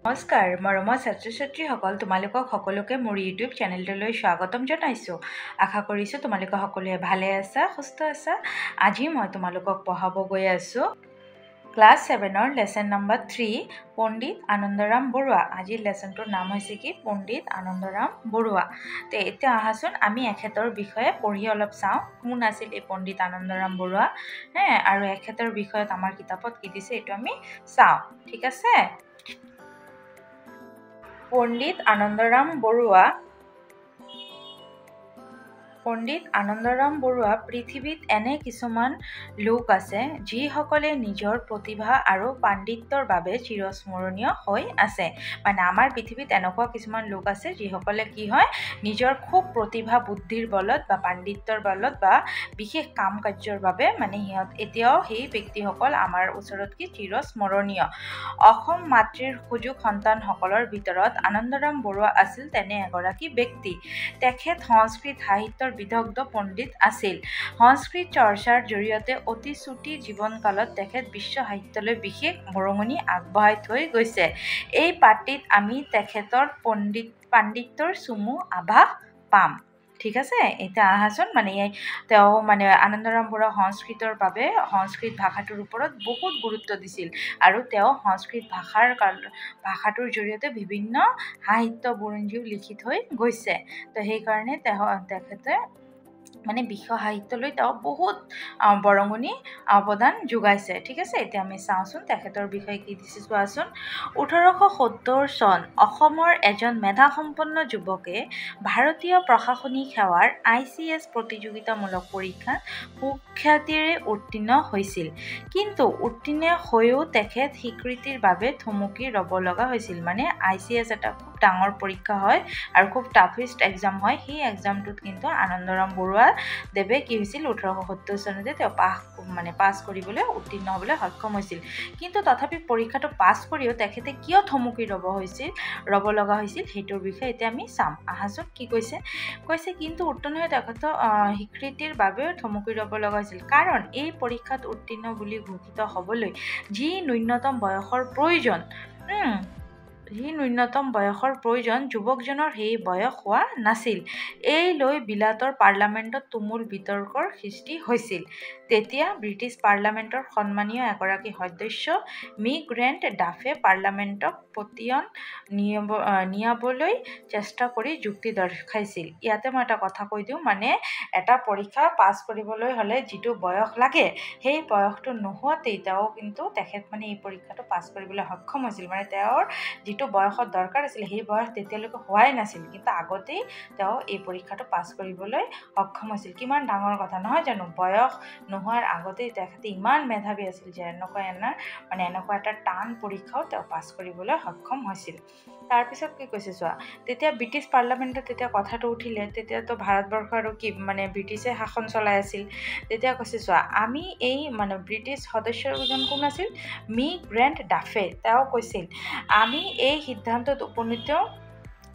নমস্কাৰ মৰমৰ ছাত্ৰ ছাত্ৰীসকল, তোমালোকক সকলোকে মোৰ ইউটিউব চেনেলটোলৈ স্বাগতম জনাইছোঁ। আশা কৰিছোঁ তোমালোকে সকলোৱে ভালে আছা, সুস্থ আছা। আজি মই তোমালোকক পঢ়াব গৈ আছোঁ ক্লাছ 7ৰ লেচন নম্বৰ 3 পণ্ডিত আনন্দৰাম বৰুৱা। আজিৰ লেচনটোৰ নাম হৈছে কি? পণ্ডিত আনন্দৰাম বৰুৱা। তে এতিয়া আহাচোন আমি এখেতৰ বিষয়ে পঢ়ি অলপ চাওঁ, কোন আছিল এই পণ্ডিত আনন্দৰাম বৰুৱা আৰু এখেতৰ বিষয়ত আমাৰ কিতাপত কি দিছে এইটো আমি চাওঁ, ঠিক আছে। পণ্ডিত আনন্দৰাম বৰুৱা পৃথিৱীত এনে কিছুমান লোক আছে যিসকলে নিজৰ প্ৰতিভা আৰু পাণ্ডিত্যৰ বাবে চিৰস্মৰণীয় হৈ আছে। মানে আমাৰ পৃথিৱীত এনেকুৱা কিছুমান লোক আছে যিসকলে কি হয়, নিজৰ খুব প্ৰতিভা বুদ্ধিৰ বলত বা পাণ্ডিত্যৰ বলত বা বিশেষ কাম কাৰ্যৰ বাবে মানে সিহঁত এতিয়াও সেই ব্যক্তিসকল আমাৰ ওচৰত কি চিৰস্মৰণীয়। অসম মাতৃৰ সুযোগ সন্তানসকলৰ ভিতৰত আনন্দৰাম বৰুৱা আছিল তেনে এগৰাকী ব্যক্তি। তেখেত সংস্কৃত সাহিত্যৰ বিদগ্ধ পণ্ডিত আছিল। সংস্কৃত চৰ্চাৰ জৰিয়তে অতি চুটি জীৱনকালত তেখেত বিশ্ব সাহিত্যলৈ বিশেষ বৰঙণি আগবঢ়াই থৈ গৈছে। এই পাঠটিত আমি তেখেতৰ পাণ্ডিত্যৰ চমু আভাস পাম, ঠিক আছে। এতিয়া আহাচোন তেওঁ আনন্দৰাম বৰুৱা সংস্কৃত ভাষাটোৰ ওপৰত বহুত গুৰুত্ব দিছিল আৰু তেওঁ সংস্কৃত ভাষাটোৰ জৰিয়তে বিভিন্ন সাহিত্য বুৰঞ্জীও লিখি থৈ গৈছে। তো সেইকাৰণে তেখেতে বিশ্ব সাহিত্যলৈ তেওঁ বহুত বৰঙণি অৱদান যোগাইছে, ঠিক আছে। এতিয়া আমি চাওঁচোন তেখেতৰ বিষয়ে কি দিছে চোৱাচোন। 1870 চন অসমৰ এজন মেধাসম্পন্ন যুৱকে ভাৰতীয় প্ৰশাসনিক সেৱাৰ ICS প্ৰতিযোগিতামূলক পৰীক্ষাত সুখ্যাতিৰে উত্তীৰ্ণ হৈছিল। কিন্তু উত্তীৰ্ণ হৈও তেখেত স্বীকৃতিৰ বাবে থমকি ৰ'ব লগা হৈছিল। ICS এটা খুব ডাঙৰ পৰীক্ষা হয় আৰু খুব টাফেষ্ট এক্সাম হয়। সেই এক্সামটোত কিন্তু আনন্দৰাম বৰুৱা দেৱে কি হৈছিল, 1870 চনতে তেওঁ পাছ কৰিবলৈ উত্তীৰ্ণ হ'বলৈ সক্ষম হৈছিল। কিন্তু তথাপি পৰীক্ষাটো পাছ কৰিও তেখেতে কিয় থমকি ৰ'ব লগা হৈছিল সেইটোৰ বিষয়ে এতিয়া আমি চাম। আহাচোন কি কৈছে কিন্তু উত্তীৰ্ণ হৈ তেখেতৰ স্বীকৃতিৰ বাবেও থমকি ৰ'ব লগা হৈছিল। কাৰণ এই পৰীক্ষাত উত্তীৰ্ণ বুলি ঘোষিত হ'বলৈ যি ন্যূনতম বয়সৰ প্ৰয়োজন যুৱকজনৰ সেই বয়স হোৱা নাছিল। এই লৈ বিলাতৰ পাৰ্লামেণ্টত তুমুল বিতৰ্কৰ সৃষ্টি হৈছিল। তেতিয়া ব্ৰিটিছ পাৰ্লামেণ্টৰ সন্মানীয় এগৰাকী সদস্য মি গ্ৰেণ্ট ডাফে পাৰ্লামেণ্টক পতিয়ন নিয়াবলৈ চেষ্টা কৰি যুক্তি দৰ্শাইছিল। ইয়াতে মই এটা কথা কৈ দিওঁ, এটা পৰীক্ষা পাছ কৰিবলৈ হ'লে যিটো বয়স লাগে সেই বয়সটো নোহোৱাতেই তেখেত এই পৰীক্ষাটো পাছ কৰিবলৈ সক্ষম হৈছিল। তেওঁৰ যিটো বয়সত দৰকাৰ আছিল সেই বয়স তেতিয়ালৈকে হোৱাই নাছিল, কিন্তু আগতেই তেওঁ এই পৰীক্ষাটো পাছ কৰিবলৈ সক্ষম হৈছিল। কিমান ডাঙৰ কথা নহয় জানো? বয়স নোহোৱাৰ আগতেই তেখেতে ইমান মেধাৱী আছিল যে এনেকুৱা এটা টান পৰীক্ষাও তেওঁ পাছ কৰিবলৈ সক্ষম হৈছিল। তাৰপিছত কি কৈছে চোৱা, তেতিয়া ব্ৰিটিছ পাৰ্লামেণ্টত তেতিয়া কথাটো উঠিলে। তেতিয়াতো ভাৰতবৰ্ষ আৰু কি ব্ৰিটিছে শাসন চলাই আছিল। তেতিয়া কৈছে চোৱা, আমি এই ব্ৰিটিছ সদস্যজন কোন আছিল? মি গ্ৰেণ্ট ডাফে। তেওঁ কৈছিল, আমি এই সিদ্ধান্তত উপনীত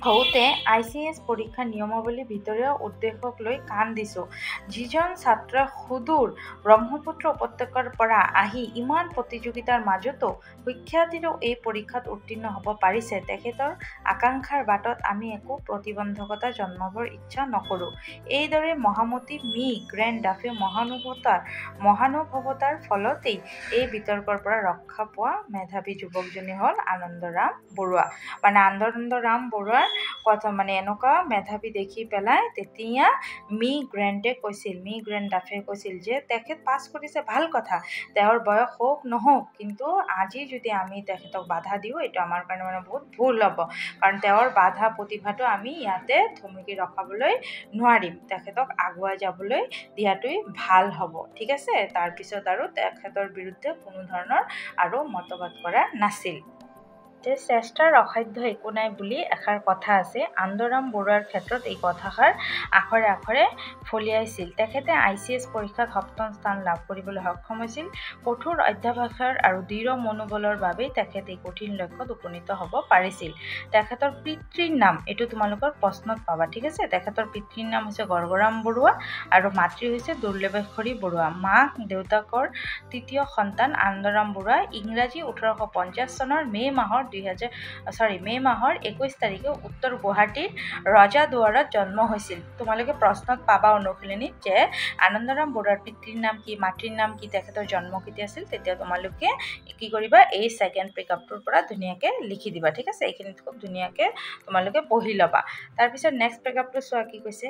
হওঁতে ICS পৰীক্ষাৰ নিয়মাৱলীৰ ভিতৰীয় উদ্দেশ্যক লৈ কাণ দিছোঁ। যিজন ছাত্ৰই সুদূৰ ব্ৰহ্মপুত্ৰ উপত্যকাৰ পৰা আহি ইমান প্ৰতিযোগিতাৰ মাজতো সুখ্যাতিৰে এই পৰীক্ষাত উত্তীৰ্ণ হ'ব পাৰিছে, তেখেতৰ আকাংক্ষাৰ বাটত আমি একো প্ৰতিবন্ধকতা জন্মাবৰ ইচ্ছা নকৰোঁ। এইদৰে মহামতী মি গ্ৰেণ্ট ডাফে মহানুভৱতাৰ ফলতেই এই বিতৰ্কৰ পৰা ৰক্ষা পোৱা মেধাৱী যুৱকজনেই হ'ল আনন্দৰাম বৰুৱা। আনন্দৰাম বৰুৱাৰ কথা এনেকুৱা মেধাৱী দেখি পেলাই তেতিয়া মি গ্ৰেণ্ট ডাফে কৈছিল যে তেখেত পাছ কৰিছে ভাল কথা, তেওঁৰ বয়স হওক নহওক, কিন্তু আজি যদি আমি তেখেতক বাধা দিওঁ এইটো আমাৰ কাৰণে বহুত ভুল হ'ব। কাৰণ তেওঁৰ বাধা প্ৰতিভাটো আমি ইয়াতে থমকি ৰখাবলৈ নোৱাৰিম, তেখেতক আগুৱাই যাবলৈ দিয়াটোৱেই ভাল হ'ব, ঠিক আছে। তাৰপিছত আৰু তেখেতৰ বিৰুদ্ধে কোনো ধৰণৰ আৰু মতবাদ কৰা নাছিল। চেষ্টাৰ অসাধ্য একো নাই বুলি এষাৰ কথা আছে। আনন্দৰাম বৰুৱাৰ ক্ষেত্ৰত এই কথাষাৰ আখৰে আখৰে ফলিয়াইছিল। তেখেতে ICS পৰীক্ষাত 7ম স্থান লাভ কৰিবলৈ সক্ষম হৈছিল। কঠোৰ অধ্যাৱসায় আৰু দৃঢ় মনোবলৰ বাবেই তেখেত এই কঠিন লক্ষ্যত উপনীত হ'ব পাৰিছিল। তেখেতৰ পিতৃৰ নাম, এইটো তোমালোকৰ প্ৰশ্নত পাবা, ঠিক আছে। তেখেতৰ পিতৃৰ নাম হৈছে গৰ্গৰাম বৰুৱা আৰু মাতৃ হৈছে দুৰ্লভেশ্বৰী বৰুৱা। মাক দেউতাকৰ তৃতীয় সন্তান আনন্দৰাম বৰুৱা ইংৰাজী 1850 চনৰ মে' মাহৰ মে' মাহৰ 21 তাৰিখে উত্তৰ গুৱাহাটীৰ ৰজা দুৱাৰত জন্ম হৈছিল। তোমালোকে প্ৰশ্নত পাবা অনুশীলনীত যে আনন্দৰাম বৰুৱাৰ পিতৃৰ নাম কি, মাতৃৰ নাম কি, তেখেতৰ জন্ম কেতিয়া আছিল, তেতিয়া তোমালোকে কি কৰিবা, এই ছেকেণ্ড পেকআপটোৰ পৰা ধুনীয়াকৈ লিখি দিবা। ঠিক আছে, এইখিনিত খুব ধুনীয়াকৈ তোমালোকে পঢ়ি ল'বা। তাৰপিছত নেক্সট পেকআপটো চোৱা কি কৈছে,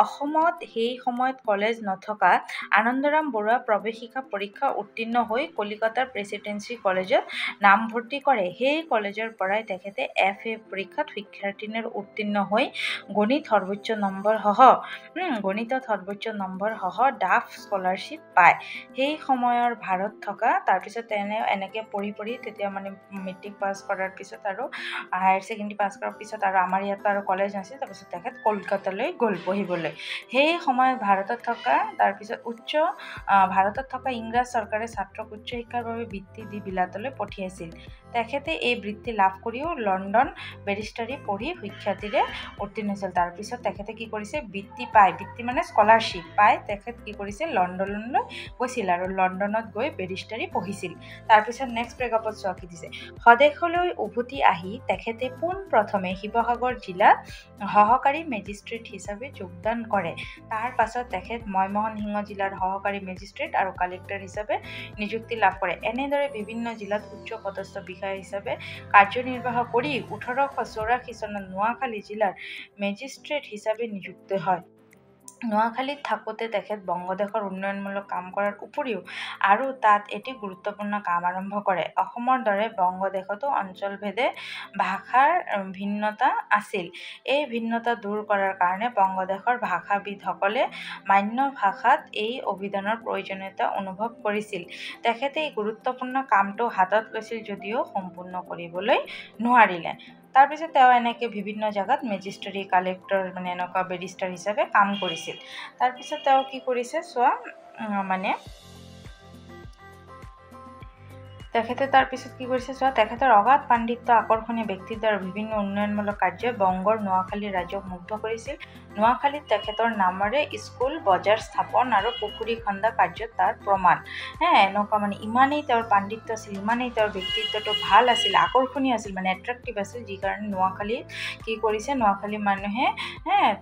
অসমত সেই সময়ত কলেজ নথকা আনন্দৰাম বৰুৱা প্ৰৱেশিকা পৰীক্ষা উত্তীৰ্ণ হৈ কলিকতাৰ প্ৰেচিডেন্সি কলেজত নামভৰ্তি কৰে। সেই কলেজৰ পৰাই তেখেতে FA পৰীক্ষাত শিক্ষাৰ্থীৰ উত্তীৰ্ণ হৈ গণিতত সৰ্বোচ্চ নম্বৰ সহ ডাফ স্কলাৰশ্বিপ পায়। সেই সময়ৰ ভাৰত থকা, তাৰপিছত এনেকৈ পঢ়ি তেতিয়া মানে মেট্ৰিক পাছ কৰাৰ পিছত আৰু হায়াৰ ছেকেণ্ডেৰী পাছ কৰাৰ পিছত আৰু আমাৰ ইয়াত আৰু কলেজ নাছিল, তাৰপিছত তেখেত কলকাতালৈ গ'ল পঢ়িবলৈ। সেই সময়ত ভাৰতত থকা ইংৰাজ চৰকাৰে ছাত্ৰক উচ্চ শিক্ষাৰ বাবে বৃত্তি দি বিলাতলৈ পঠিয়াইছিল। তেখেতে এই বৃত্তি লাভ কৰিও লণ্ডন বেৰিষ্টাৰী পঢ়ি সুখ্যাতিৰে উত্তীৰ্ণ হৈছিল। তাৰপিছত তেখেতে কি কৰিছে, বৃত্তি মানে স্কলাৰশ্বিপ পাই তেখেত কি কৰিছে, লণ্ডনলৈ গৈছিল আৰু লণ্ডনত গৈ বেৰিষ্টাৰী পঢ়িছিল। তাৰপিছত নেক্সট পেকআপত চোৱা কি দিছে, স্বদেশলৈ উভতি আহি তেখেতে পোনপ্ৰথমে শিৱসাগৰ জিলাত সহকাৰী মেজিষ্ট্ৰেট হিচাপে যোগদান কৰে। তাৰ পাছত তেখেত ময়মনসিংহ জিলাৰ সহকাৰী মেজিষ্ট্ৰেট আৰু কালেক্টৰ হিচাপে নিযুক্তি লাভ কৰে। এনেদৰে বিভিন্ন জিলাত উচ্চ পদস্থ বিষয়া হিচাপে কাৰ্যনিৰ্বাহ কৰি 1884 চনত নোয়াখালী জিলাৰ মেজিষ্ট্ৰেট হিচাপে নিযুক্ত হয়। নোয়াখালীত থাকোঁতে তেখেত বংগদেশৰ উন্নয়নমূলক কাম কৰাৰ উপৰিও আৰু তাত এটি গুৰুত্বপূৰ্ণ কাম আৰম্ভ কৰে। অসমৰ দৰে বংগদেশতো অঞ্চলভেদে ভাষাৰ ভিন্নতা আছিল। এই ভিন্নতা দূৰ কৰাৰ কাৰণে বংগদেশৰ ভাষাবিদসকলে মান্য ভাষাত এই অভিধানৰ প্ৰয়োজনীয়তা অনুভৱ কৰিছিল। তেখেতে এই গুৰুত্বপূৰ্ণ কামটো হাতত লৈছিল যদিও সম্পূৰ্ণ কৰিবলৈ নোৱাৰিলে। তাৰপিছত তেওঁ এনেকৈ বিভিন্ন জেগাত মেজিষ্ট্ৰেৰী, কালেক্টৰ মানে এনেকুৱা বেৰিষ্টাৰ হিচাপে কাম কৰিছিল। তাৰপিছত তেওঁ কি কৰিছে চোৱা, তেখেতৰ অগাধ পাণ্ডিত্য, আকৰ্ষণীয় ব্যক্তিত্ব আৰু বিভিন্ন উন্নয়নমূলক কাৰ্যই বংগৰ নোয়াখালী ৰাজ্যক মুগ্ধ কৰিছিল। নোয়াখালীত তেখেতৰ নামেৰে স্কুল, বজাৰ স্থাপন আৰু পুখুৰী খন্দা কাৰ্যত তাৰ প্ৰমাণ। এনেকুৱা মানে ইমানেই তেওঁৰ পাণ্ডিত্য আছিল, ইমানেই তেওঁৰ ব্যক্তিত্বটো ভাল আছিল, আকৰ্ষণীয় আছিল, মানে এট্ৰেক্টিভ আছিল, যি কাৰণে নোয়াখালীত কি কৰিছে, নোয়াখালী মানুহে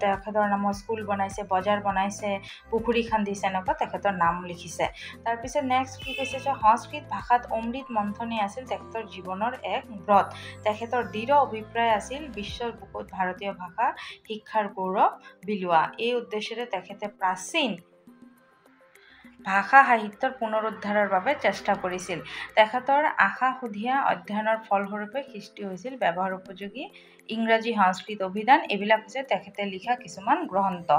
তেখেতৰ নামৰ স্কুল বনাইছে, বজাৰ বনাইছে, পুখুৰী খান্দিছে, এনেকুৱা তেখেতৰ নাম লিখিছে। তাৰপিছত নেক্সট কি কৈছে, সংস্কৃত ভাষাত অমৃত মন্থনেই আছিল তেখেতৰ জীৱনৰ এক ব্ৰত। তেখেতৰ দৃঢ় অভিপ্ৰায় আছিল বিশ্বৰ বুকুত ভাৰতীয় ভাষা শিক্ষাৰ গৌৰৱ বিলোৱা। এই উদ্দেশ্যেৰে তেখেতে প্ৰাচীন ভাষা সাহিত্যৰ পুনৰুদ্ধাৰৰ বাবে চেষ্টা কৰিছিল। তেখেতৰ আশাসুধীয়া অধ্যয়নৰ ফলস্বৰূপে সৃষ্টি হৈছিল ব্যৱহাৰ উপযোগী ইংৰাজী সংস্কৃত অভিধান। এইবিলাক হৈছে তেখেতে লিখা কিছুমান গ্ৰন্থ।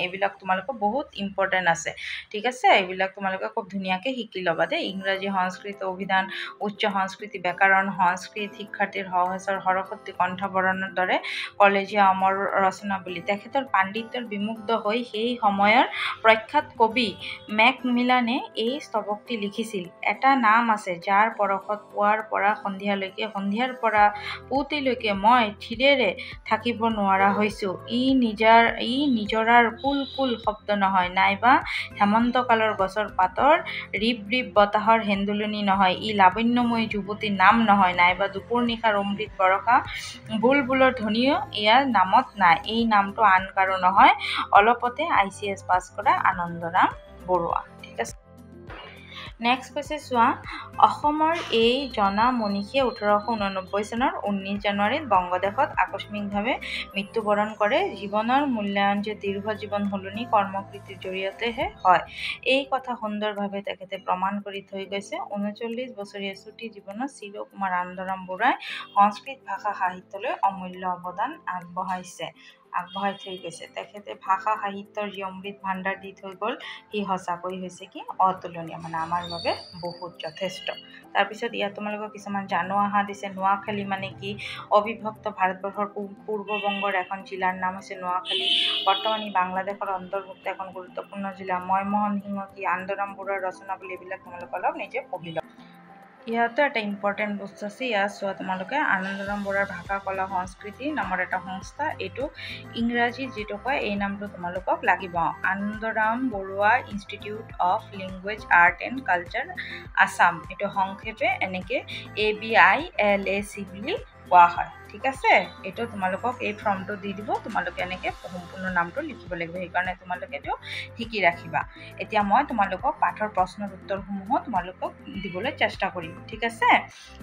এইবিলাক তোমালোকৰ বহুত ইম্পৰ্টেণ্ট আছে। ঠিক আছে, এইবিলাক তোমালোকে খুব ধুনীয়াকৈ শিকি ল'বা দেই। ইংৰাজী সংস্কৃত অভিধান, উচ্চ সংস্কৃতি ব্যাকৰণ, সংস্কৃত শিক্ষাৰ্থীৰ সহচৰ, সৰস্বতী কণ্ঠবৰণৰ দৰে কলেজীয়া অমৰ ৰচনাৱলী। তেখেতৰ পাণ্ডিত্যৰ বিমুগ্ধ হৈ সেই সময়ৰ প্ৰখ্যাত কবি মেকমিলানে এই স্তৱকটি লিখিছিল। এটা নাম আছে যাৰ পৰশত পুৱাৰ পৰা সন্ধিয়ালৈকে, সন্ধিয়াৰ পৰা পুৱতিলৈকে মই থিৰেৰে থাকিব নোৱাৰা হৈছোঁ। ই নিজৰাৰ কুল কুল শব্দ নহয়, নাইবা হেমন্তকালৰ গছৰ পাতৰ ৰিব ৰিব বতাহৰ হেন্দুলনি নহয়, ই লাৱণ্যময়ী যুৱতীৰ নাম নহয়, নাইবা দুপৰ নিশাৰ অমৃত বৰষা বুলবুলৰ ধ্বনিও ইয়াৰ নামত নাই। এই নামটো আন কাৰো নহয়, অলপতে ICS পাছ কৰা আনন্দৰাম বৰুৱা। ঠিক আছে, নেক্সট কৈছে চোৱা, অসমৰ এই জনা মনীষীয়ে 1889 চনৰ 19 জানুৱাৰীত বংগদেশত আকস্মিকভাৱে মৃত্যুবৰণ কৰে। জীৱনৰ মূল্যায়ন যে দীৰ্ঘ জীৱন সলনি কৰ্মকৃতিৰ জৰিয়তেহে হয়, এই কথা সুন্দৰভাৱে তেখেতে প্ৰমাণ কৰি থৈ গৈছে। 39 বছৰীয়া চুটি জীৱনত চিৰকুমাৰ আনন্দৰাম বৰুৱাই সংস্কৃত ভাষা সাহিত্যলৈ অমূল্য অৱদান আগবঢ়াই থৈ গৈছে। তেখেতে ভাষা সাহিত্যৰ যি অমৃত ভাণ্ডাৰ দি থৈ গ'ল, সি সঁচাকৈ হৈছে কি অতুলনীয়, মানে আমাৰ বাবে বহুত যথেষ্ট। তাৰপিছত ইয়াত তোমালোকক কিছুমান জানো আহা দিছে। নোয়াখালী মানে কি, অবিভক্ত ভাৰতবৰ্ষৰ পূৰ্ববংগৰ এখন জিলাৰ নাম হৈছে নোয়াখালী। বৰ্তমান ই বাংলাদেশৰ অন্তৰ্ভুক্ত এখন গুৰুত্বপূৰ্ণ জিলা। ময়মনসিংহ কি, আনন্দৰাম বৰুৱাৰ ৰচনাৱলী, এইবিলাক তোমালোকে অলপ নিজে পঢ়ি লওক। ইয়াতো এটা ইম্পৰ্টেণ্ট বস্তু আছে। ইয়াত চোৱা তোমালোকে আনন্দৰাম বৰুৱাৰ ভাষা কলা সংস্কৃতি নামৰ এটা সংস্থা, এইটো ইংৰাজী যিটো কয় এই নামটো তোমালোকক লাগিব, Anandaram Barua institute of language art and culture Assam. এইটো সংক্ষেপে এনেকৈ ABILAC বুলি কোৱা হয়। ঠিক আছে, এইটো তোমালোকক এই ফৰ্মটো দি দিব, তোমালোকে এনেকৈ সম্পূৰ্ণ নামটো লিখিব লাগিব, সেইকাৰণে তোমালোকে এইটো শিকি ৰাখিবা। এতিয়া মই তোমালোকক পাঠৰ প্ৰশ্নৰ উত্তৰসমূহো তোমালোকক দিবলৈ চেষ্টা কৰিম। ঠিক আছে,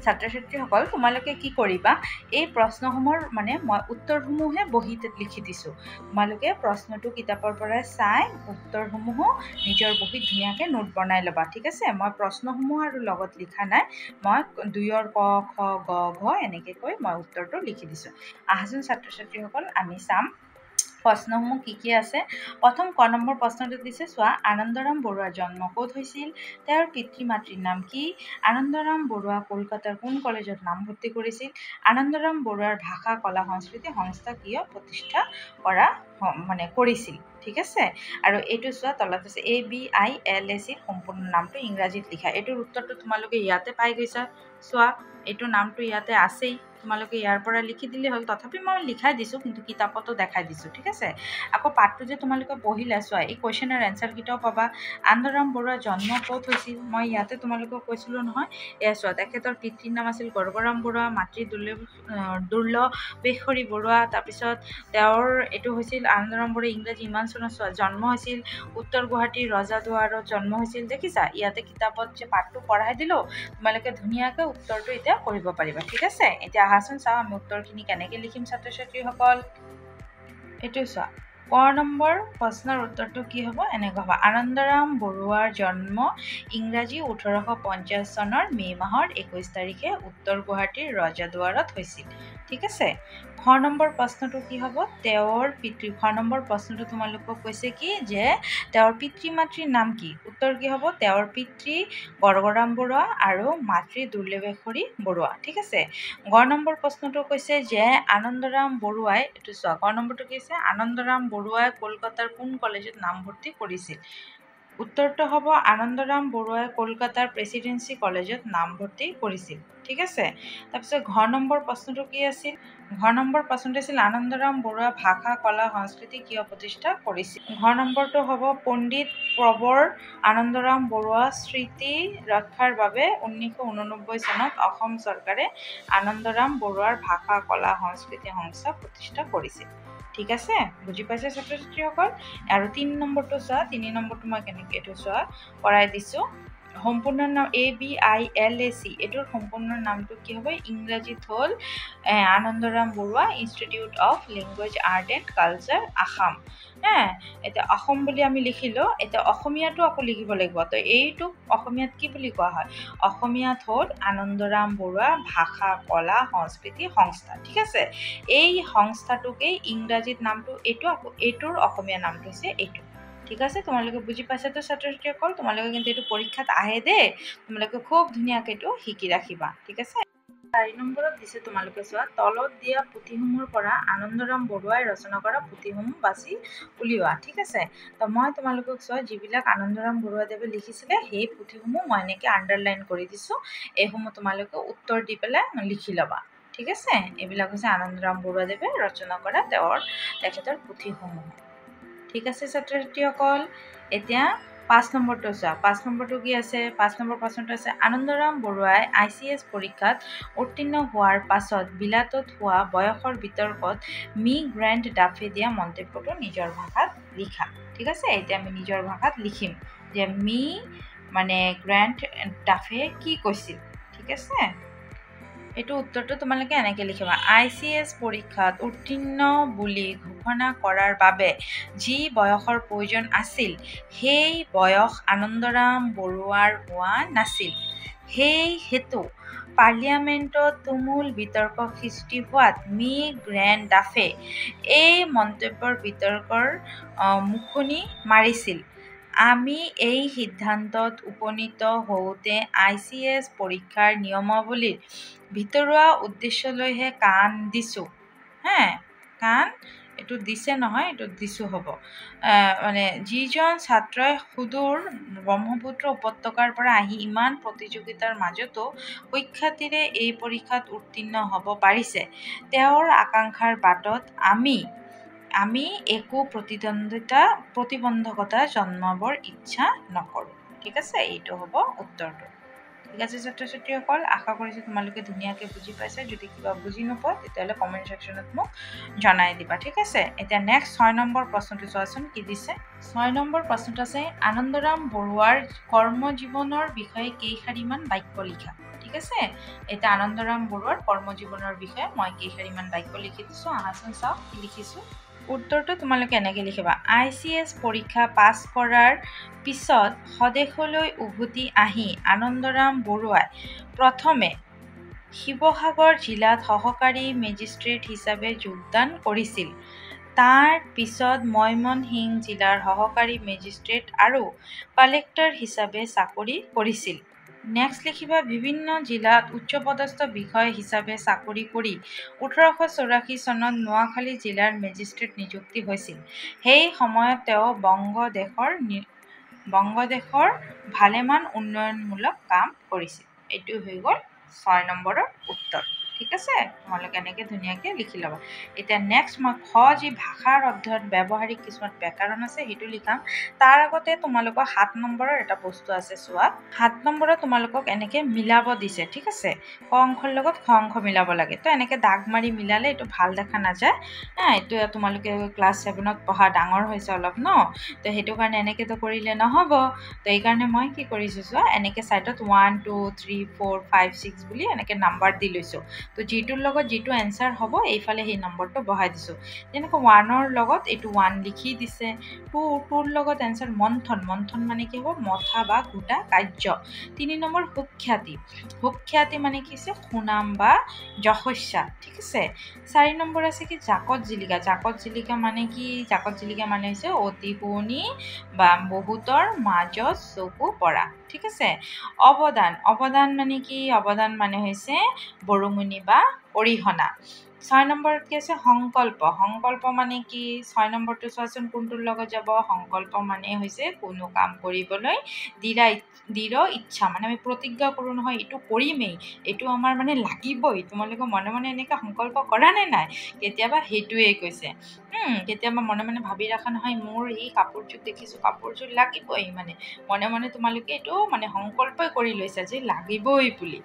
ছাত্ৰ ছাত্ৰীসকল তোমালোকে কি কৰিবা, এই প্ৰশ্নসমূহৰ মানে মই উত্তৰসমূহে বহীত লিখি দিছোঁ, তোমালোকে প্ৰশ্নটো কিতাপৰ পৰাই চাই উত্তৰসমূহো নিজৰ বহীত ধুনীয়াকৈ নোট বনাই ল'বা। ঠিক আছে, মই প্ৰশ্নসমূহ আৰু লগত লিখা নাই, মই 2ৰ ক খ গ ঘ এনেকৈ কৈ মই উত্তৰটো লিখি দিছোঁ। আহাচোন ছাত্ৰ ছাত্ৰীসকল আমি চাম প্ৰশ্নসমূহ কি আছে। প্ৰথম ক নম্বৰ প্ৰশ্নটো দিছে, চোৱা আনন্দৰাম বৰুৱাৰ জন্ম ক'ত হৈছিল, তেওঁৰ পিতৃ মাতৃৰ নাম কি, আনন্দৰাম বৰুৱা কলকাতাৰ কোন কলেজত নামভৰ্তি কৰিছিল, আনন্দৰাম বৰুৱাৰ ভাষা কলা সংস্কৃতি সংস্থা কিয় প্ৰতিষ্ঠা কৰিছিল। ঠিক আছে, আৰু এইটো চোৱা তলত আছে ABILAC সম্পূৰ্ণ নামটো ইংৰাজীত লিখা, এইটোৰ উত্তৰটো তোমালোকে ইয়াতে পাই গৈছা। চোৱা এইটো নামটো ইয়াতে আছেই, তোমালোকে ইয়াৰ পৰা লিখি দিলেই হ'ল, তথাপি মই লিখাই দিছোঁ কিন্তু কিতাপতো দেখাই দিছোঁ। ঠিক আছে, আকৌ পাঠটো যে তোমালোকে পঢ়িলা, চোৱা এই কুৱেশ্যনৰ এনচাৰকেইটাও পাবা। আনন্দৰাম বৰুৱাৰ জন্ম ক'ত হৈছিল, মই ইয়াতে তোমালোকক কৈছিলোঁ নহয়, এয়া চোৱা তেখেতৰ পিতৃৰ নাম আছিল গৰ্গৰাম বৰুৱা, মাতৃ দুৰ্লভেশ্বৰী বৰুৱা, তাৰপিছত তেওঁৰ এইটো হৈছিল আনন্দৰাম বৰুৱা ইংৰাজী ইমান চনত চোৱা জন্ম হৈছিল উত্তৰ গুৱাহাটীৰ ৰজাদুৱাৰত জন্ম হৈছিল। দেখিছা ইয়াতে কিতাপত যে পাঠটো পঢ়াই দিলোঁ, তোমালোকে ধুনীয়াকৈ উত্তৰটো এতিয়া কৰিব পাৰিবা। ঠিক আছে, এতিয়া আহাচোন চাওঁ আমি উত্তৰখিনি কেনেকৈ লিখিম ছাত্ৰ ছাত্ৰীসকল। এইটো চোৱা ক নম্বৰ প্ৰশ্নৰ উত্তৰটো কি হ'ব, এনেকুৱা হ'ব, আনন্দৰাম বৰুৱাৰ জন্ম ইংৰাজী 1850 চনৰ মে' মাহৰ 21 তাৰিখে উত্তৰ গুৱাহাটীৰ ৰজাদুৱাৰত হৈছিল। ঠিক আছে, খ নম্বৰ প্ৰশ্নটো কি হ'ব, তেওঁৰ পিতৃ, খ নম্বৰ প্ৰশ্নটো তোমালোকক কৈছে কি যে তেওঁৰ পিতৃ মাতৃৰ নাম কি, উত্তৰ কি হ'ব, তেওঁৰ পিতৃ গৰ্গৰাম বৰুৱা আৰু মাতৃ দুৰ্লভেশ্বৰী বৰুৱা। ঠিক আছে, গ নম্বৰ প্ৰশ্নটো কৈছে যে আনন্দৰাম বৰুৱাই, এইটো চোৱা গ নম্বৰটো কি আছে, আনন্দৰাম বৰুৱাই কলকাতাৰ কোন কলেজত নামভৰ্তি কৰিছিল, উত্তৰটো হ'ব আনন্দৰাম বৰুৱাই কলকাতাৰ প্ৰেচিডেঞ্চি কলেজত নামভৰ্তি কৰিছিল। ঠিক আছে, তাৰপিছত ঘ নম্বৰ প্ৰশ্নটো কি আছিল, ঘ নম্বৰ প্ৰশ্নটো আছিল আনন্দৰাম বৰুৱা ভাষা কলা সংস্কৃতি কিয় প্ৰতিষ্ঠা কৰিছিল, ঘ নম্বৰটো হ'ব পণ্ডিত প্ৰবৰ আনন্দৰাম বৰুৱা স্মৃতি ৰক্ষাৰ বাবে 1989 চনত অসম চৰকাৰে আনন্দৰাম বৰুৱাৰ ভাষা কলা সংস্কৃতি সংস্থা প্ৰতিষ্ঠা কৰিছিল। ঠিক আছে, বুজি পাইছে ছাত্ৰ ছাত্ৰীসকল। আৰু 3 নম্বৰটো চোৱা, 3 নম্বৰটো মই কেনেকৈ এইটো চোৱা কৰাই দিছোঁ, সম্পূৰ্ণ নাম ABILAC, এইটোৰ সম্পূৰ্ণ নামটো কি হ'ব, ইংৰাজীত হ'ল Anandaram Barua institute of language art and culture Assam. এতিয়া অসম বুলি আমি লিখিলোঁ, এতিয়া অসমীয়াটো আকৌ লিখিব লাগিব, তো এইটোক অসমীয়াত কি বুলি কোৱা হয়, অসমীয়াত হ'ল আনন্দৰাম বৰুৱা ভাষা কলা সংস্কৃতি সংস্থা। ঠিক আছে, এই সংস্থাটোকেই ইংৰাজীত নামটো এইটো, আকৌ এইটোৰ অসমীয়া নামটো হৈছে এইটো। ঠিক আছে, তোমালোকে বুজি পাইছাতো ছাত্ৰ ছাত্ৰীসকল, তোমালোকে কিন্তু এইটো পৰীক্ষাত আহে দেই, তোমালোকে খুব ধুনীয়াকৈ এইটো শিকি ৰাখিবা। ঠিক আছে, 4 নম্বৰত দিছে, তোমালোকে চোৱা তলত দিয়া পুথিসমূহৰ পৰা আনন্দৰাম বৰুৱাই ৰচনা কৰা পুথিসমূহ বাছি উলিওৱা। ঠিক আছে, তো মই তোমালোকক চোৱা যিবিলাক আনন্দৰাম বৰুৱাদেৱে লিখিছিলে সেই পুথিসমূহ মই এনেকৈ আণ্ডাৰলাইন কৰি দিছোঁ, এইসমূহ তোমালোকে উত্তৰ দি পেলাই লিখি ল'বা। ঠিক আছে, এইবিলাক হৈছে আনন্দৰাম বৰুৱাদেৱে ৰচনা কৰা তেখেতৰ পুথিসমূহ। ঠিক আছে ছাত্ৰ ছাত্ৰীসকল, এতিয়া 5 নম্বৰটো চোৱা, 5 নম্বৰটো কি আছে, 5 নম্বৰ প্ৰশ্নটো আছে, আনন্দৰাম বৰুৱাই ICS পৰীক্ষাত উত্তীৰ্ণ হোৱাৰ পাছত বিলাতত হোৱা বয়সৰ বিতৰ্কত মি গ্ৰেণ্ড ডাফে দিয়া মন্তব্যটো নিজৰ ভাষাত লিখা। ঠিক আছে, এতিয়া আমি নিজৰ ভাষাত লিখিম যে মি গ্ৰেণ্ড ডাফে কি কৈছিল। ঠিক আছে, এইটো উত্তৰটো তোমালোকে এনেকৈ লিখিবা, ICS পৰীক্ষাত উত্তীৰ্ণ বুলি ঘোষণা কৰাৰ বাবে যি বয়সৰ প্ৰয়োজন আছিল সেই বয়স আনন্দৰাম বৰুৱাৰ হোৱা নাছিল, সেই হেতু পাৰ্লিয়ামেণ্টত তুমুল বিতৰ্ক সৃষ্টি হোৱাত মি গ্ৰেণ্ড ডাফে এই মন্তব্যৰ বিতৰ্কৰ মুখনি মাৰিছিল। আমি এই সিদ্ধান্তত উপনীত হওঁতে ICS পৰীক্ষাৰ নিয়মাৱলীৰ ভিতৰুৱা উদ্দেশ্যলৈহে কাণ দিছোঁ। কাণ এইটো দিছে নহয়, এইটো দিছো হ'ব। মানে যিজন ছাত্ৰই সুদূৰ ব্ৰহ্মপুত্ৰ উপত্যকাৰ পৰা আহি ইমান প্ৰতিযোগিতাৰ মাজতো সুখ্যাতিৰে এই পৰীক্ষাত উত্তীৰ্ণ হ'ব পাৰিছে, তেওঁৰ আকাংক্ষাৰ বাটত আমি একো প্ৰতিবন্ধকতা জন্মাবৰ ইচ্ছা নকৰোঁ। ঠিক আছে, এইটো হ'ব উত্তৰটো। ঠিক আছে ছাত্ৰ ছাত্ৰীসকল, আশা কৰিছোঁ তোমালোকে ধুনীয়াকৈ বুজি পাইছা। যদি কিবা বুজি নোপোৱা তেতিয়াহ'লে কমেণ্ট ছেকশ্যনত মোক জনাই দিবা। ঠিক আছে, এতিয়া নেক্সট 6 নম্বৰ প্ৰশ্নটো চোৱাচোন কি দিছে। 6 নম্বৰ প্ৰশ্নটো আছে আনন্দৰাম বৰুৱাৰ কৰ্মজীৱনৰ বিষয়ে কেইশাৰীমান বাক্য লিখা। ঠিক আছে, এতিয়া আনন্দৰাম বৰুৱাৰ কৰ্মজীৱনৰ বিষয়ে মই কেইশাৰীমান বাক্য লিখি দিছোঁ। আহাচোন চাওক কি লিখিছোঁ। উত্তৰটো তোমালোকে এনেকৈ লিখিবা। ICS পৰীক্ষা পাছ কৰাৰ পিছত স্বদেশলৈ উভতি আহি আনন্দৰাম বৰুৱাই প্ৰথমে শিৱসাগৰ জিলাত সহকাৰী মেজিষ্ট্ৰেট হিচাপে যোগদান কৰিছিল। তাৰ পিছত ময়মনসিংহ জিলাৰ সহকাৰী মেজিষ্ট্ৰেট আৰু কালেক্টৰ হিচাপে চাকৰি কৰিছিল। নেক্সট লিখিবা বিভিন্ন জিলাত উচ্চপদস্থ বিষয়া হিচাপে চাকৰি কৰি 1884 চনত নোয়াখালী জিলাৰ মেজিষ্ট্ৰেট নিযুক্তি হৈছিল। সেই সময়ত তেওঁ বংগদেশৰ ভালেমান উন্নয়নমূলক কাম কৰিছিল। এইটো হৈ গ'ল 6 নম্বৰৰ উত্তৰ। ঠিক আছে, তোমালোকে এনেকৈ ধুনীয়াকৈ লিখি ল'বা। এতিয়া নেক্সট মই যি ভাষাৰ অধ্যয়ন ব্যৱহাৰিক কিছুমান ব্যাকৰণ আছে সেইটো লিখাম। তাৰ আগতে তোমালোকৰ 7 নম্বৰৰ এটা বস্তু আছে চোৱা। 7 নম্বৰত তোমালোকক এনেকৈ মিলাব দিছে। ঠিক আছে, ক অংশৰ লগত খ অংশ মিলাব লাগে। তো এনেকৈ দাগ মাৰি মিলালে এইটো ভাল দেখা নাযায়। এইটো তোমালোকে ক্লাছ 7ত পঢ়া ডাঙৰ হৈছে অলপ ন, তো সেইটো কাৰণে এনেকৈতো কৰিলে নহ'ব। তো এইকাৰণে মই কি কৰিছোঁ চোৱা, এনেকৈ ছাইডত 1 2 3 4 5 6 বুলি এনেকৈ নাম্বাৰ দি লৈছোঁ। তো যিটোৰ লগত যিটো এনচাৰ হ'ব এইফালে সেই নম্বৰটো বহাই দিছোঁ। যেনেকৈ 1ৰ লগত এইটো 1 লিখি দিছে। 2ৰ লগত এনচাৰ মন্থন মানে কি হ'ব, মথা বা ঘোটা কাৰ্য। 3 নম্বৰ সুখ্যাতি মানে কি হৈছে, সুনাম বা যশস্যা। ঠিক আছে, 4 নম্বৰ আছে কি জাকত জিলিকা মানে কি, জাকত জিলিকা মানে হৈছে অতি শুৱনি বা বহুতৰ মাজত চকু পৰা। ঠিক আছে, অৱদান মানে কি, অৱদান মানে হৈছে বৰঙণি বা অৰিহণা। 6 নম্বৰত কি আছে সংকল্প মানে কি, 6 নম্বৰটো চোৱাচোন কোনটোৰ লগত যাব। সংকল্প মানে হৈছে কোনো কাম কৰিবলৈ দৃঢ় ইচ্ছা, মানে আমি প্ৰতিজ্ঞা কৰোঁ নহয় এইটো কৰিমেই, এইটো আমাৰ মানে লাগিবই। তোমালোকে মনে মনে এনেকৈ সংকল্প কৰা নে নাই কেতিয়াবা, সেইটোৱেই কৈছে। কেতিয়াবা মনে মনে ভাবি ৰাখা নহয় মোৰ এই কাপোৰযোৰ দেখিছোঁ, কাপোৰযোৰ লাগিবই, মানে মনে মনে তোমালোকে এইটো মানে সংকল্পই কৰি লৈছা যে লাগিবই বুলি।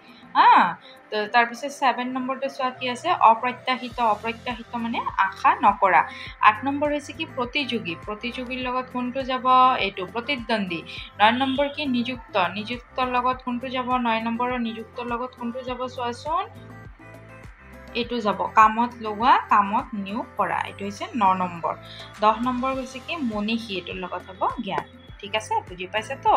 তো তাৰপিছত 7 নম্বৰটো চোৱা কি আছে, অপ্ৰত্যাশিত মানে আশা নকৰা। 8 নম্বৰ হৈছে কি প্ৰতিযোগীৰ লগত কোনটো যাব, এইটো প্ৰতিদ্বন্দ্বী। 9 নম্বৰ কি নিযুক্তৰ লগত কোনটো যাব, 9 নম্বৰৰ নিযুক্তৰ লগত কোনটো যাব চোৱাচোন, এইটো যাব কামত লগোৱা, কামত নিয়োগ কৰা, এইটো হৈছে 9 নম্বৰ। 10 নম্বৰ হৈছে কি মনীষী, এইটোৰ লগত হ'ব জ্ঞান। ঠিক আছে, বুজি পাইছা তো?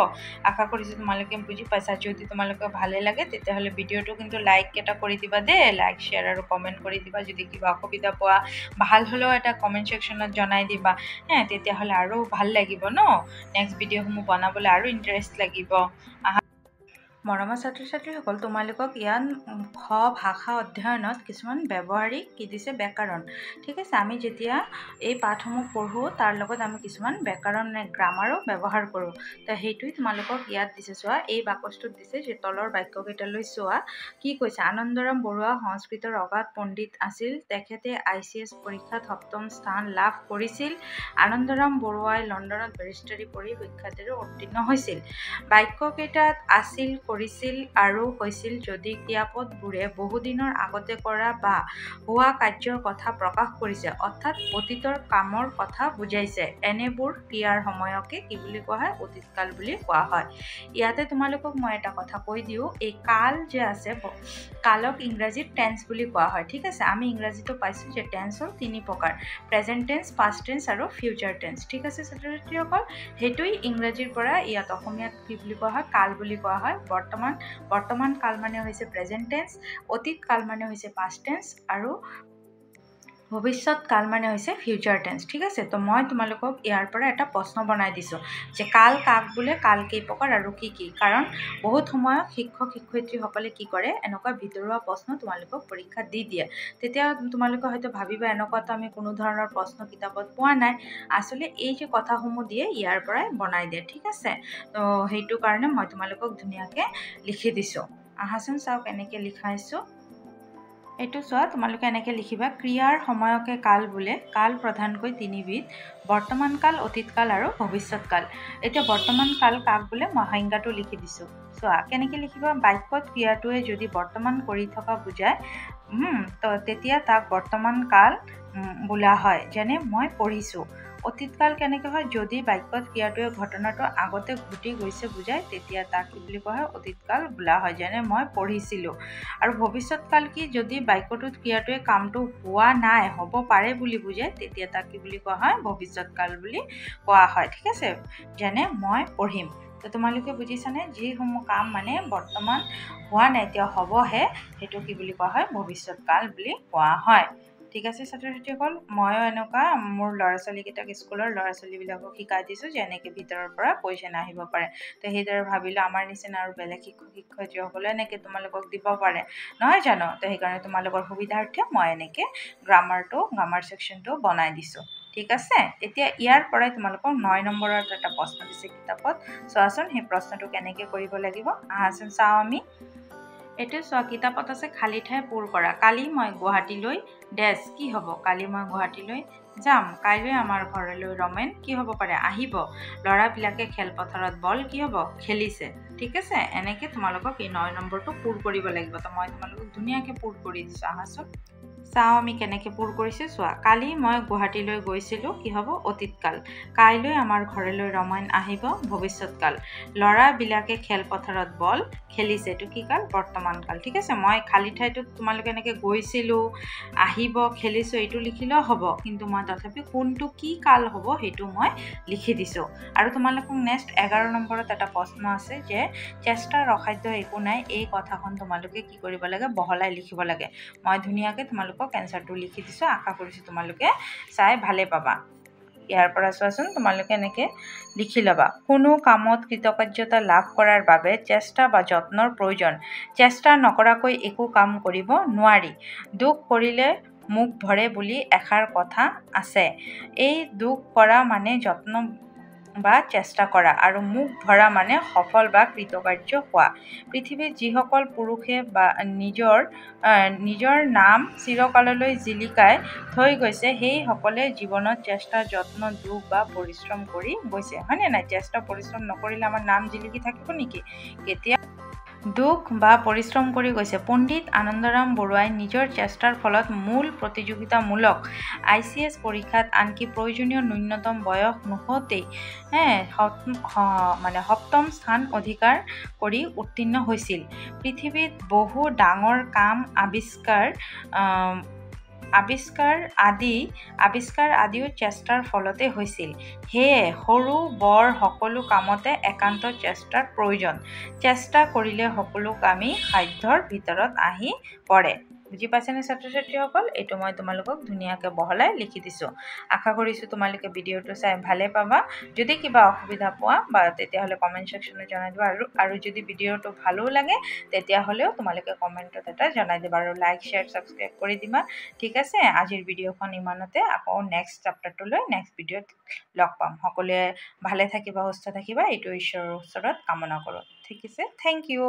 আশা কৰিছোঁ তোমালোকে বুজি পাইছা। যদি তোমালোকে ভালে লাগে তেতিয়াহ'লে ভিডিঅ'টো কিন্তু লাইক এটা কৰি দিবা দেই, লাইক শ্বেয়াৰ আৰু কমেণ্ট কৰি দিবা। যদি কিবা অসুবিধা পোৱা ভাল হ'লেও এটা কমেণ্ট ছেকশ্যনত জনাই দিবা। তেতিয়াহ'লে আৰু ভাল লাগিব ন, নেক্সট ভিডিঅ'সমূহ বনাবলৈ আৰু ইণ্টাৰেষ্ট লাগিব। মৰমৰ ছাত্ৰ ছাত্ৰীসকল, তোমালোকক ইয়াত ভাষা অধ্যয়নত কিছুমান ব্যৱহাৰিক কি দিছে, ব্যাকৰণ। ঠিক আছে, আমি যেতিয়া এই পাঠসমূহ পঢ়োঁ তাৰ লগত আমি কিছুমান ব্যাকৰণ গ্ৰামাৰো ব্যৱহাৰ কৰোঁ। তো সেইটোৱে তোমালোকক ইয়াত দিছে চোৱা। এই বাকচটোত দিছে যে তলৰ বাক্যকেইটালৈ চোৱা। কি কৈছে, আনন্দৰাম বৰুৱা সংস্কৃতৰ অগাধ পণ্ডিত আছিল। তেখেতে ICS পৰীক্ষাত 7ম স্থান লাভ কৰিছিল। আনন্দৰাম বৰুৱাই লণ্ডনত বেৰিষ্টাৰী পঢ়ি সুখ্যাতিৰে উত্তীৰ্ণ হৈছিল। বাক্যকেইটাত আছিল, কৰিছিল আৰু হৈছিল যদি ক্ৰিয়াপদবোৰে বহুদিনৰ আগতে কৰা বা হোৱা কাৰ্যৰ কথা প্ৰকাশ কৰিছে, অৰ্থাৎ অতীতৰ কামৰ কথা বুজাইছে। এনেবোৰ ক্ৰিয়াৰ সময়কে কি বুলি কোৱা হয়, অতীতকাল বুলি কোৱা হয়। ইয়াতে তোমালোকক মই এটা কথা কৈ দিওঁ, এই কাল যে আছে, কালক ইংৰাজীত টেন্স বুলি কোৱা হয়। ঠিক আছে, আমি ইংৰাজীতো পাইছোঁ যে টেন্স হ'ল 3 প্ৰকাৰ, প্ৰেজেণ্ট টেন্স, পাষ্ট টেন্স আৰু ফিউচাৰ টেন্স। ঠিক আছে ছাত্ৰ ছাত্ৰীসকল, সেইটোৱেই ইংৰাজীৰ পৰা ইয়াত অসমীয়াত কি বুলি কোৱা হয়, কাল বুলি কোৱা হয়। বৰ্তমান কাল মানে হৈছে প্ৰেজেণ্ট টেন্স, অতীত কাল মানে হৈছে পাষ্ট টেন্স আৰু ভৱিষ্যৎ কাল মানে হৈছে ফিউচাৰ টেন্স, ঠিক আছে। তো মই তোমালোকক ইয়াৰ পৰা এটা প্ৰশ্ন বনাই দিছোঁ যে কাল কাক বোলে, কাল কেই প্ৰকাৰ আৰু কি কি। কাৰণ বহুত সময়ত শিক্ষক শিক্ষয়িত্ৰীসকলে কি কৰে, এনেকুৱা ভিতৰুৱা প্ৰশ্ন তোমালোকক পৰীক্ষাত দি দিয়ে। তেতিয়া তোমালোকে হয়তো ভাবিবা এনেকুৱাতো আমি কোনো ধৰণৰ প্ৰশ্ন কিতাপত পোৱা নাই। আচলতে এই যে কথাসমূহ দিয়ে ইয়াৰ পৰাই বনাই দিয়ে, ঠিক আছে। তো সেইটো কাৰণে মই তোমালোকক ধুনীয়াকৈ লিখি দিছোঁ। আহাচোন চাওক এনেকৈ লিখাইছোঁ। এইটো চোৱা, তোমালোকে এনেকৈ লিখিবা, ক্ৰিয়াৰ সময়কে কাল বোলে। কাল প্ৰধানকৈ তিনিবিধ: বৰ্তমান কাল, অতীত কাল আৰু ভৱিষ্যৎ কাল। এতিয়া বৰ্তমান কাল কাক বোলে মই সংজ্ঞাটো লিখি দিছোঁ। চোৱা কেনেকৈ লিখিবা, বাক্যত ক্ৰিয়াটোৱে যদি বৰ্তমান কৰি থকা বুজায় তো তেতিয়া তাক বৰ্তমান কাল বোলা হয়। যেনে মই পঢ়িছোঁ। অতীতকাল কেনেকৈ হয়, যদি বাক্যত ক্ৰিয়াটোৱে ঘটনাটো আগতে ঘটি গৈছে বুজায় তেতিয়া তাক কি বুলি কোৱা হয়, অতীতকাল বোলা হয়। যেনে মই পঢ়িছিলোঁ। আৰু ভৱিষ্যৎকাল কি, যদি বাক্যটোত ক্ৰিয়াটোৱে কামটো হোৱা নাই, হ'ব পাৰে বুলি বুজায় তেতিয়া তাক কি বুলি কোৱা হয়, ভৱিষ্যৎকাল বুলি কোৱা হয়, ঠিক আছে। যেনে মই পঢ়িম। তো তোমালোকে বুজিছানে, যিসমূহ কাম মানে বৰ্তমান হোৱা নাই, এতিয়া হ'বহে, সেইটো কি বুলি কোৱা হয়, ভৱিষ্যৎকাল বুলি কোৱা হয়। ঠিক আছে ছাত্ৰ ছাত্ৰীসকল, ময়ো এনেকুৱা মোৰ ল'ৰা ছোৱালীকেইটাক, স্কুলৰ ল'ৰা ছোৱালীবিলাকক শিকাই দিছোঁ যে এনেকৈ ভিতৰৰ পৰা কুৱেশ্যন আহিব পাৰে। তো সেইদৰে ভাবিলোঁ আমাৰ নিচিনা আৰু বেলেগ শিক্ষক শিক্ষয়িত্ৰীসকলে এনেকৈ তোমালোকক দিব পাৰে, নহয় জানো। তো সেইকাৰণে তোমালোকৰ সুবিধাৰ্থে মই এনেকৈ গ্ৰামাৰ ছেকশ্যনটো বনাই দিছোঁ, ঠিক আছে। এতিয়া ইয়াৰ পৰাই তোমালোকক 9 নম্বৰত এটা প্ৰশ্ন দিছে কিতাপত। চোৱাচোন সেই প্ৰশ্নটো কেনেকৈ কৰিব লাগিব। আহাচোন চাওঁ আমি। এইটো চোৱা, কিতাপত আছে খালী ঠাই পূৰ কৰা। কালি মই গুৱাহাটীলৈ ডেছ, কি হ'ব, কালি মই গুৱাহাটীলৈ যাম। কাইলৈ আমাৰ ঘৰলৈ ৰমেন কি হ'ব পাৰে, আহিব। ল'ৰাবিলাকে খেলপথাৰত বল কি হ'ব, খেলিছে, ঠিক আছে। এনেকৈ তোমালোকক এই 9 নম্বৰটো পূৰ কৰিব লাগিব। তো মই তোমালোকক ধুনীয়াকৈ পূৰ কৰি দিছোঁ। আহাচোন চাওঁ আমি কেনেকৈ পূৰ কৰিছোঁ। চোৱা, কালি মই গুৱাহাটীলৈ গৈছিলোঁ, কি হ'ব, অতীতকাল। কাইলৈ আমাৰ ঘৰলৈ ৰমেন আহিব, ভৱিষ্যৎকাল। ল'ৰাবিলাকে খেলপথাৰত বল খেলিছে, এইটো কি কাল, বৰ্তমান কাল, ঠিক আছে। মই খালী ঠাইটোত তোমালোকে এনেকৈ গৈছিলোঁ, আহিব, খেলিছোঁ এইটো লিখিলেও হ'ব, কিন্তু মই তথাপি কোনটো কি কাল হ'ব সেইটো মই লিখি দিছোঁ। আৰু তোমালোকক নেক্সট 11 নম্বৰত এটা প্ৰশ্ন আছে যে চেষ্টাৰ অসাধ্য একো নাই, এই কথাখন তোমালোকে কি কৰিব লাগে, বহলাই লিখিব লাগে। মই ধুনীয়াকৈ তোমালোকক এনচাৰটো লিখি দিছোঁ। আশা কৰিছোঁ তোমালোকে চাই ভালে পাবা। ইয়াৰ পৰা চোৱাচোন, তোমালোকে এনেকৈ লিখি ল'বা, কোনো কামত কৃতকাৰ্যতা লাভ কৰাৰ বাবে চেষ্টা বা যত্নৰ প্ৰয়োজন। চেষ্টা নকৰাকৈ একো কাম কৰিব নোৱাৰি। দুখ কৰিলে মুখ ভৰে বুলি এষাৰ কথা আছে। এই দুখ কৰা মানে যত্ন বা চেষ্টা কৰা, আৰু মুখ ভৰা মানে সফল বা কৃতকাৰ্য হোৱা। পৃথিৱীত যিসকল পুৰুষে বা নিজৰ নাম চিৰকাললৈ জিলিকাই থৈ গৈছে, সেইসকলে জীৱনত চেষ্টা, যত্ন, দুখ বা পৰিশ্ৰম কৰি গৈছে, হয়নে নাই। চেষ্টা পৰিশ্ৰম নকৰিলে আমাৰ নাম জিলিকি থাকিব নেকি, কেতিয়া দুখ বা পৰিশ্ৰম কৰি গৈছে। পণ্ডিত আনন্দৰাম বৰুৱাই নিজৰ চেষ্টাৰ ফলত মূল প্ৰতিযোগিতামূলক ICS পৰীক্ষাত আনকি প্ৰয়োজনীয় ন্যূনতম বয়স নহওঁতেই সপ্তম স্থান অধিকাৰ কৰি উত্তীৰ্ণ হৈছিল। পৃথিৱীত বহু ডাঙৰ কাম, আৱিষ্কাৰ আদিও চেষ্টাৰ ফলতে হৈছিল। সেয়ে সৰু বৰ সকলো কামতে একান্ত চেষ্টাৰ প্ৰয়োজন। চেষ্টা কৰিলে সকলো কামেই সাধ্যৰ ভিতৰত আহি পৰে। বুজি পাইছেনে ছাত্ৰ ছাত্ৰীসকল? এইটো মই তোমালোকক ধুনীয়াকৈ বহলাই লিখি দিছোঁ। আশা কৰিছোঁ তোমালোকে ভিডিঅ'টো চাই ভালে পাবা। যদি কিবা অসুবিধা পোৱা বা তেতিয়াহ'লে কমেণ্ট ছেকশ্যনত জনাই দিবা, আৰু যদি ভিডিঅ'টো ভালো লাগে তেতিয়াহ'লেও তোমালোকে কমেণ্টত এটা জনাই দিবা, আৰু লাইক, শ্বেয়াৰ, ছাবস্ক্ৰাইব কৰি দিবা, ঠিক আছে। আজিৰ ভিডিঅ'খন ইমানতে, আকৌ নেক্সট চেপ্টাৰটোলৈ নেক্সট ভিডিঅ'ত লগ পাম। সকলোৱে ভালে থাকিবা, সুস্থ থাকিবা, এইটো ঈশ্বৰৰ ওচৰত কামনা কৰোঁ, ঠিক আছে। Thank U.